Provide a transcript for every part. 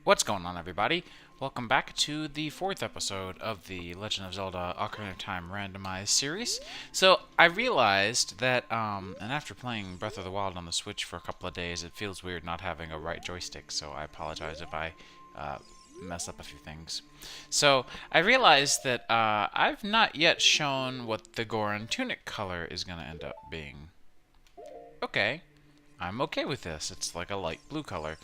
What's going on, everybody? Welcome back to the fourth episode of the Legend of Zelda Ocarina of Time Randomized series. So, I realized that, and after playing Breath of the Wild on the Switch for a couple of days, it feels weird not having a right joystick, so I apologize if I mess up a few things. So, I realized that I've not yet shown what the Goron tunic color is going to end up being. Okay, I'm okay with this. It's like a light blue color.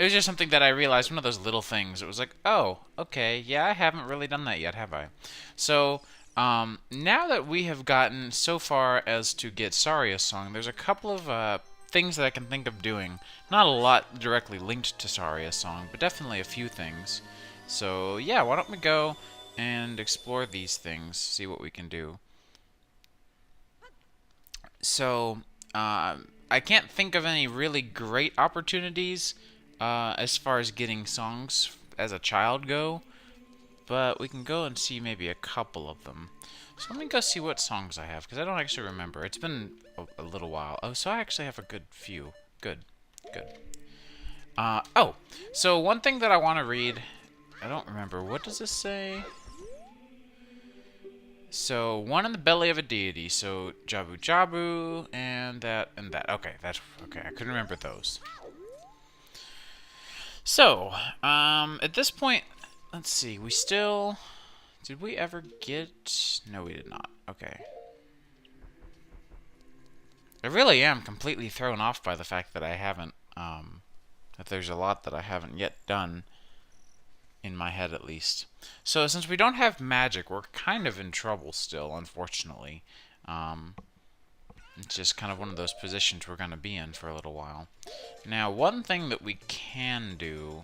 It was just something that I realized, one of those little things. It was like, oh, okay, yeah, I haven't really done that yet, have I? So, now that we have gotten so far as to get Saria's song, there's a couple of things that I can think of doing. Not a lot directly linked to Saria's song, but definitely a few things. So, yeah, why don't we go and explore these things, see what we can do. So, I can't think of any really great opportunities as far as getting songs as a child go, but we can go and see maybe a couple of them. So let me go see what songs I have, because I don't actually remember. It's been a little while. Oh, so I actually have a good few. Good. Oh, so one thing that I want to read, I don't remember. What does this say? So, one in the belly of a deity. So, Jabu Jabu, and that, and that. Okay, that's okay. I couldn't remember those. So, at this point, let's see. We still... Did we ever get... No, we did not. Okay. I really am completely thrown off by the fact that I haven't, that there's a lot that I haven't yet done. In my head, at least. So, since we don't have magic, we're kind of in trouble still, unfortunately. It's just kind of one of those positions we're going to be in for a little while. Now, one thing that we can do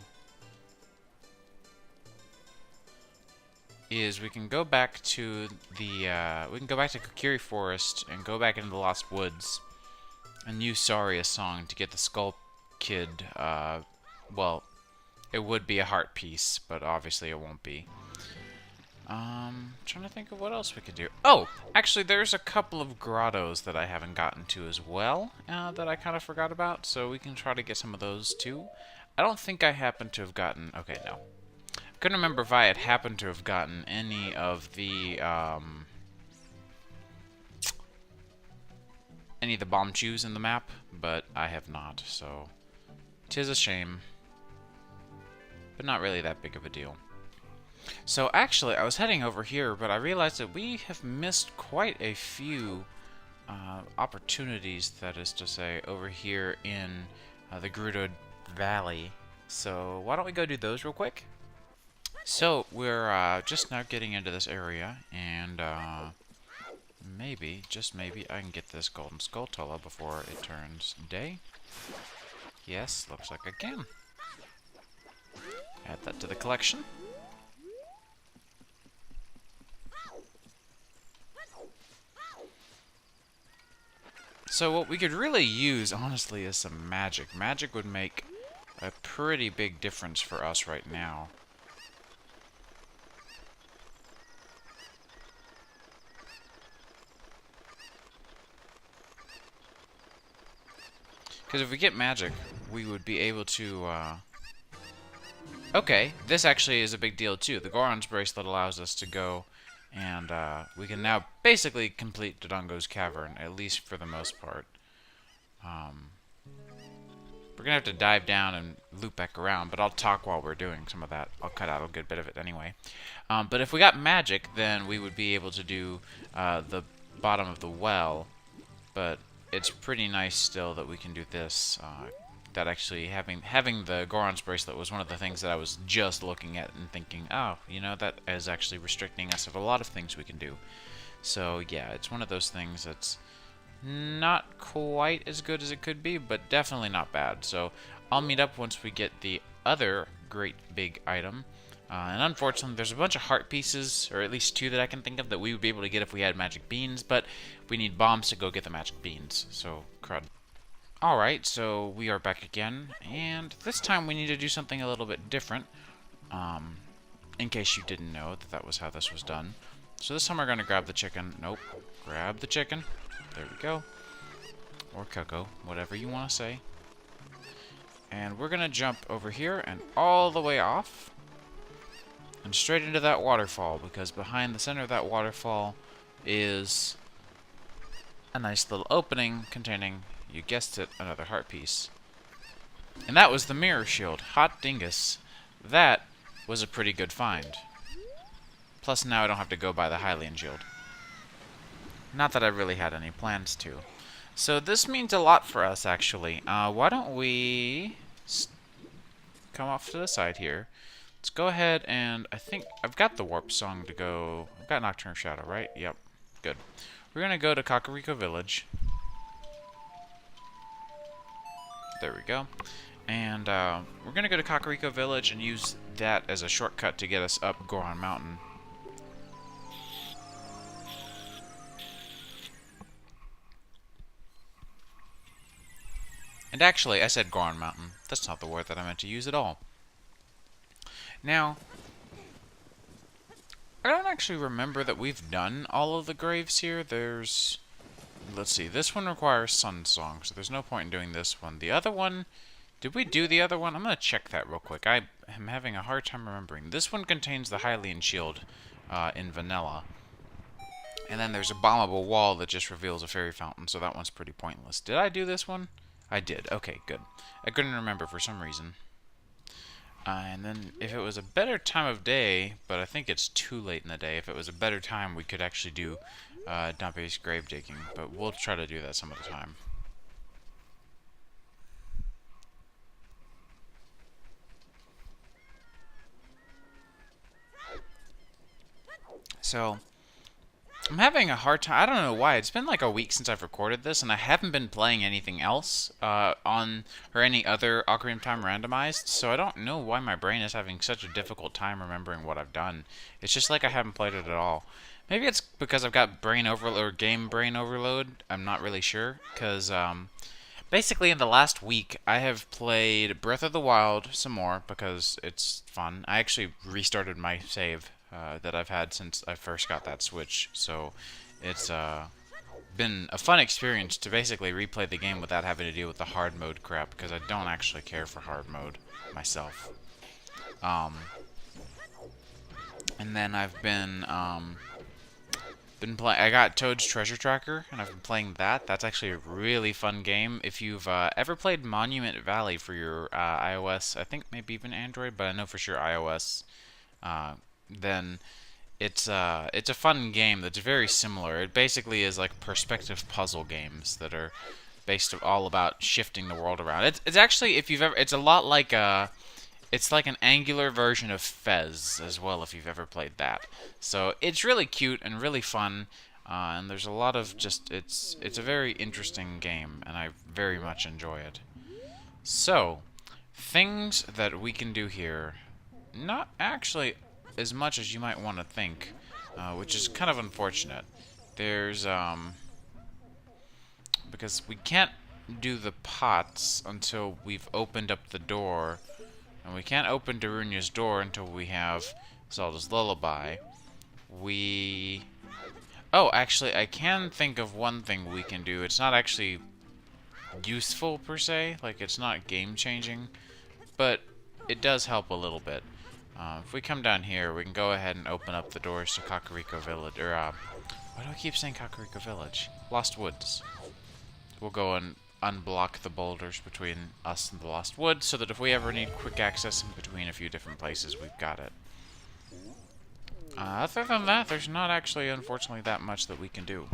is we can go back to the, we can go back to Kokiri Forest and go back into the Lost Woods and use Saria's song to get the Skull Kid, well... It would be a heart piece, but obviously it won't be. Trying to think of what else we could do. Oh, actually, there's a couple of grottos that I haven't gotten to as well, that I kind of forgot about, so we can try to get some of those too. I don't think I happen to have gotten... Okay, no. I couldn't remember if I had happened to have gotten any of the, bomb chews in the map, but I have not, so... 'Tis a shame. But not really that big of a deal. So actually, I was heading over here, but I realized that we have missed quite a few opportunities, that is to say, over here in the Grottoes Valley. So why don't we go do those real quick? So we're just now getting into this area, and maybe, just maybe, I can get this Golden Skulltula before it turns day. Yes, looks like I can. Add that to the collection. So what we could really use, honestly, is some magic. Magic would make a pretty big difference for us right now. Because if we get magic, we would be able to... Okay, this actually is a big deal too. The Goron's bracelet allows us to go, and we can now basically complete Dongho's cavern, at least for the most part. We're gonna have to dive down and loop back around, but I'll talk while we're doing some of that. I'll cut out a good bit of it anyway. But if we got magic, then we would be able to do the bottom of the well, but it's pretty nice still that we can do this. That actually having the Goron's bracelet was one of the things that I was just looking at and thinking, oh, you know, that is actually restricting us of a lot of things we can do. So yeah, it's one of those things that's not quite as good as it could be, but definitely not bad. So I'll meet up once we get the other great big item. And unfortunately, there's a bunch of heart pieces, or at least two that I can think of, that we would be able to get if we had magic beans, but we need bombs to go get the magic beans, so crud. Alright, so we are back again, and this time we need to do something a little bit different, in case you didn't know that that was how this was done. So this time we're going to grab the chicken. Nope. Grab the chicken. There we go. Or Coco, whatever you want to say. And we're gonna jump over here and all the way off. And straight into that waterfall, because behind the center of that waterfall is a nice little opening containing, you guessed it, another heart piece. And that was the mirror shield. Hot dingus. That was a pretty good find. Plus now I don't have to go by the Hylian shield. Not that I really had any plans to. So this means a lot for us, actually. Why don't we come off to the side here. Let's go ahead and I think I've got the warp song to go. I've got Nocturne Shadow, right? Yep. Good. We're going to go to Kakariko Village. There we go. And we're going to go to Kakariko Village and use that as a shortcut to get us up Goron Mountain. And actually, I said Goron Mountain. That's not the word that I meant to use at all. Now, I don't actually remember that we've done all of the graves here. There's... Let's see, this one requires Sun Song, so there's no point in doing this one. The other one... Did we do the other one? I'm going to check that real quick. I am having a hard time remembering. This one contains the Hylian shield in vanilla. And then there's a bombable wall that just reveals a fairy fountain, so that one's pretty pointless. Did I do this one? I did. Okay, good. I couldn't remember for some reason. And then if it was a better time of day, but I think it's too late in the day, if it was a better time, we could actually do Dumpe's grave digging, but we'll try to do that some other time. So, I'm having a hard time. I don't know why. It's been like a week since I've recorded this, and I haven't been playing anything else or any other Ocarina of Time randomized, so I don't know why my brain is having such a difficult time remembering what I've done. It's just like I haven't played it at all. Maybe it's because I've got brain overload or game brain overload. I'm not really sure, because basically in the last week I have played Breath of the Wild some more because it's fun. I actually restarted my save that I've had since I first got that Switch, so it's been a fun experience to basically replay the game without having to deal with the hard mode crap, because I don't actually care for hard mode myself. And then I've been playing. I got Toad's Treasure Tracker, and I've been playing that. That's actually a really fun game. If you've ever played Monument Valley for your iOS, I think maybe even Android, but I know for sure iOS, then it's a fun game that's very similar. It basically is like perspective puzzle games that are based all about shifting the world around. It's actually, if you've ever, it's a lot like it's like an angular version of Fez as well, if you've ever played that. So it's really cute and really fun, and there's a lot of just, it's a very interesting game, and I very much enjoy it. So, things that we can do here, not actually as much as you might want to think, which is kind of unfortunate. There's, because we can't do the pots until we've opened up the door, and we can't open Darunia's door until we have Zelda's Lullaby. Oh, actually, I can think of one thing we can do. It's not actually useful, per se. Like, it's not game-changing, but it does help a little bit. If we come down here, we can go ahead and open up the doors to Kakariko Village, or, why do I keep saying Kakariko Village? Lost Woods. We'll go and unblock the boulders between us and the Lost Woods, so that if we ever need quick access in between a few different places, we've got it. Other than that, there's not actually, unfortunately, that much that we can do.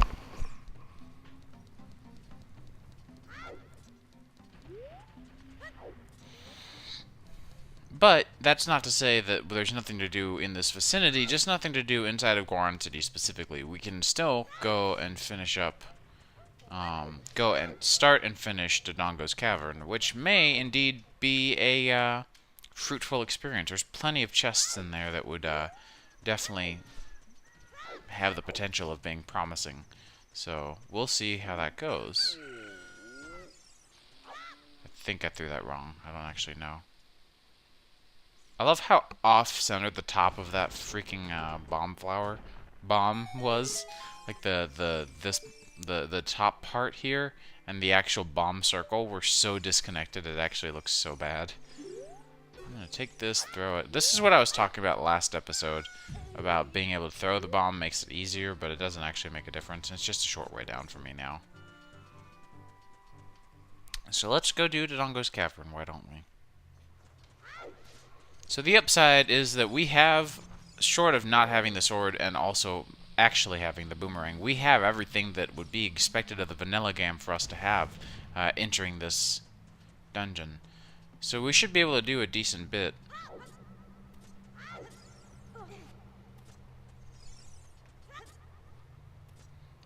But that's not to say that there's nothing to do in this vicinity, just nothing to do inside of Goron City specifically. We can still go and finish up, go and start and finish Dongho's Cavern, which may indeed be a fruitful experience. There's plenty of chests in there that would definitely have the potential of being promising. So we'll see how that goes. I think I threw that wrong. I don't actually know. I love how off-centered the top of that freaking bomb was. Like the top part here, and the actual bomb circle were so disconnected it actually looks so bad. I'm gonna take this, throw it. This is what I was talking about last episode, about being able to throw the bomb makes it easier, but it doesn't actually make a difference. It's just a short way down for me now. So let's go do Dongho's Cavern, why don't we? So the upside is that we have, short of not having the sword and also actually having the boomerang, we have everything that would be expected of the vanilla game for us to have entering this dungeon. So we should be able to do a decent bit.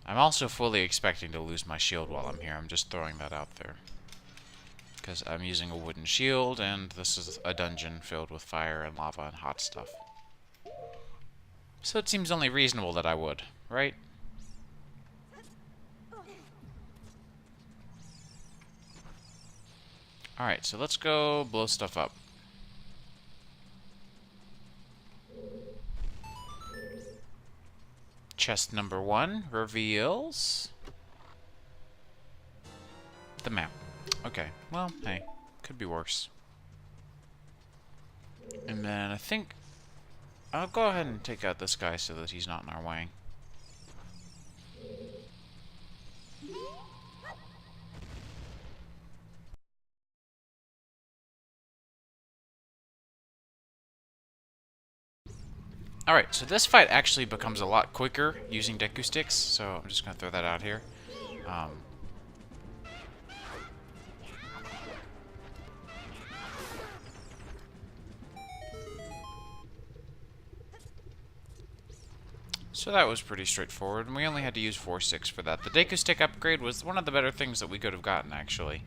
I'm also fully expecting to lose my shield while I'm here. I'm just throwing that out there. Because I'm using a wooden shield, and this is a dungeon filled with fire and lava and hot stuff. So it seems only reasonable that I would, right? Alright, so let's go blow stuff up. Chest number 1 reveals the map. Okay, well, hey, could be worse. And then I think I'll go ahead and take out this guy so that he's not in our way. Alright, so this fight actually becomes a lot quicker using Deku Sticks, so I'm just going to throw that out here. So that was pretty straightforward, and we only had to use 4 sticks for that. The Deku Stick upgrade was one of the better things that we could have gotten, actually.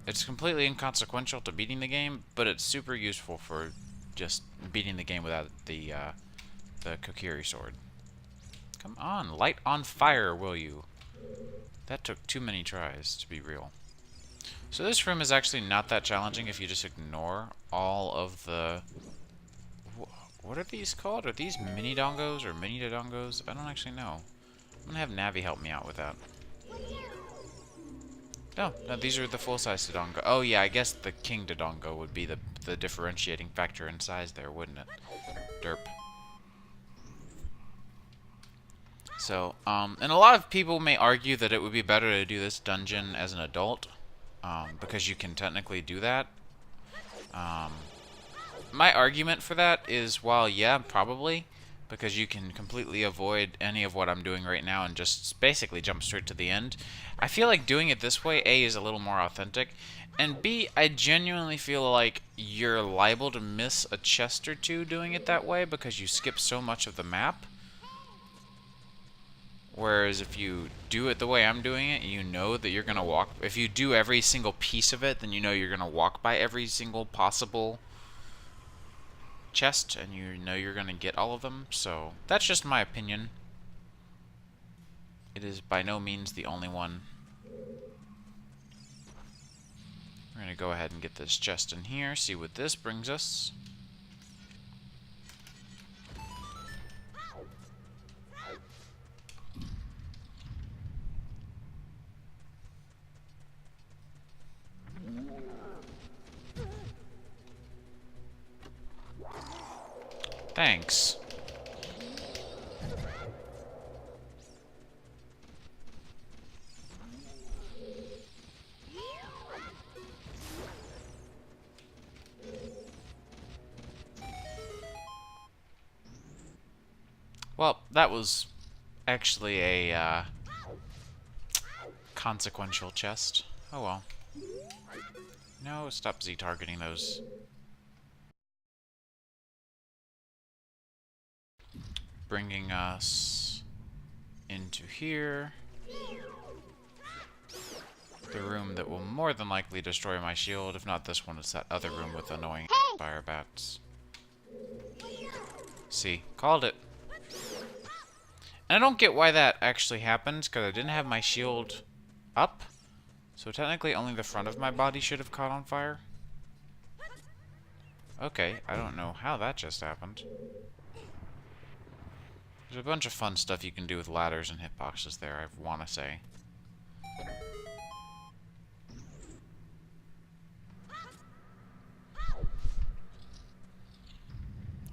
It's completely inconsequential to beating the game, but it's super useful for just beating the game without the Kokiri sword. Come on, light on fire, will you? That took too many tries to be real. So this room is actually not that challenging if you just ignore all of the... What are these called? Are these mini dongos or mini dongos? I don't actually know. I'm gonna have Navi help me out with that. No, these are the full-size Dodongo. Oh yeah, I guess the King Dodongo would be the differentiating factor in size there, wouldn't it? Derp. So, and a lot of people may argue that it would be better to do this dungeon as an adult, because you can technically do that. My argument for that is, while yeah, probably, because you can completely avoid any of what I'm doing right now and just basically jump straight to the end. I feel like doing it this way, A, is a little more authentic, and B, I genuinely feel like you're liable to miss a chest or two doing it that way because you skip so much of the map. Whereas if you do it the way I'm doing it, you know that you're going to walk... If you do every single piece of it, then you know you're going to walk by every single possible chest, and you know you're going to get all of them. So that's just my opinion. It is by no means the only one. We're going to go ahead and get this chest in here, see what this brings us. Thanks. Well, that was actually a consequential chest. Oh well. No, stop Z-targeting those. Bringing us into here. The room that will more than likely destroy my shield. If not this one, it's that other room with annoying fire bats. See, called it. And I don't get why that actually happens, because I didn't have my shield up. So technically only the front of my body should have caught on fire. Okay, I don't know how that just happened. There's a bunch of fun stuff you can do with ladders and hitboxes there, I want to say.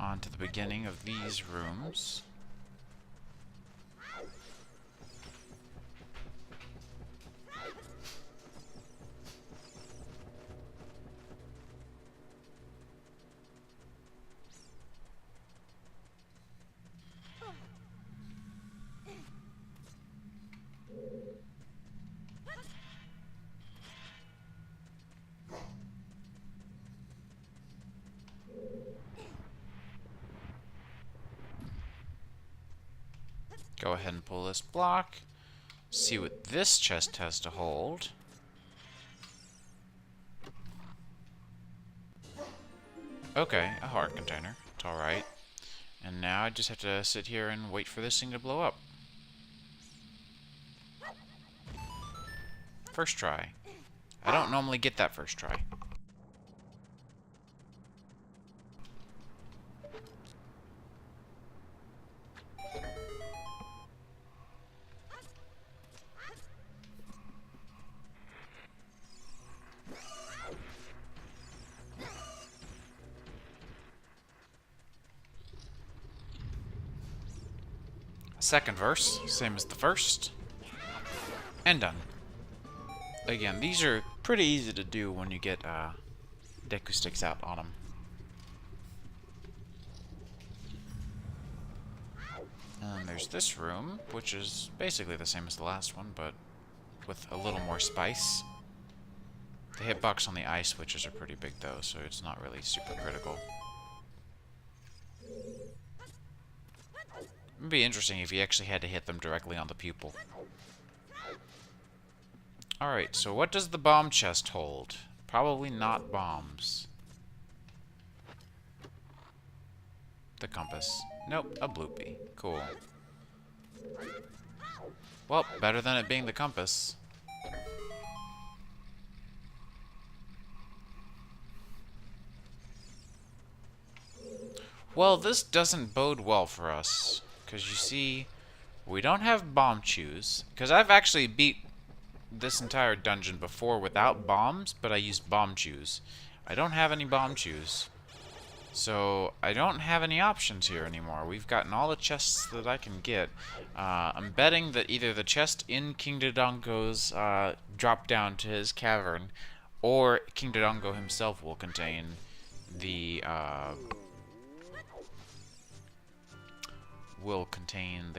on to the beginning of these rooms. Go ahead and pull this block. See what this chest has to hold. Okay, a heart container. It's alright. And now I just have to sit here and wait for this thing to blow up. First try. I don't normally get that first try. Second verse, same as the first. And done. Again, these are pretty easy to do when you get Deku sticks out on them. And there's this room, which is basically the same as the last one, but with a little more spice. The hitbox on the eye switches are pretty big though, so it's not really super critical. It'd be interesting if you actually had to hit them directly on the pupil. Alright, so what does the bomb chest hold? Probably not bombs. The compass. Nope, a bloopy. Cool. Well, better than it being the compass. Well, this doesn't bode well for us. Because you see, we don't have bomb chews. Because I've actually beat this entire dungeon before without bombs, but I used bomb chews. I don't have any bomb chews. So, I don't have any options here anymore. We've gotten all the chests that I can get. I'm betting that either the chest in King Dodongo's drop down to his cavern, or King Dodongo himself will contain the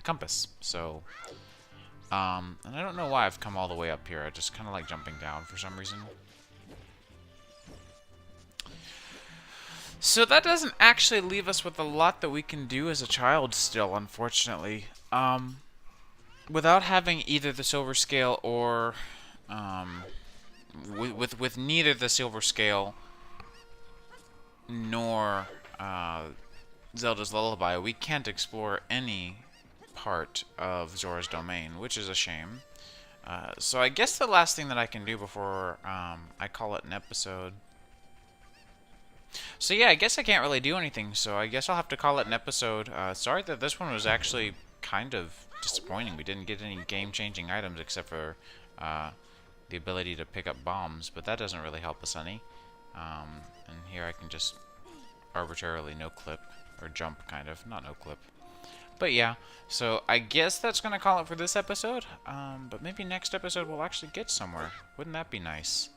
compass. So, and I don't know why I've come all the way up here. I just kind of like jumping down for some reason. So that doesn't actually leave us with a lot that we can do as a child still, unfortunately. Without having either the silver scale or with neither the silver scale nor Zelda's Lullaby, we can't explore any part of Zora's Domain, which is a shame. So I guess the last thing that I can do before I call it an episode. So yeah, I guess I can't really do anything, so I guess I'll have to call it an episode. Sorry that this one was actually kind of disappointing. We didn't get any game-changing items except for the ability to pick up bombs, but that doesn't really help us any. And here I can just arbitrarily no-clip, or jump, kind of. Not no-clip. But yeah, so I guess that's going to call it for this episode. But maybe next episode we'll actually get somewhere. Wouldn't that be nice?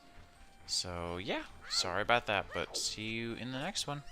So yeah, sorry about that, but see you in the next one.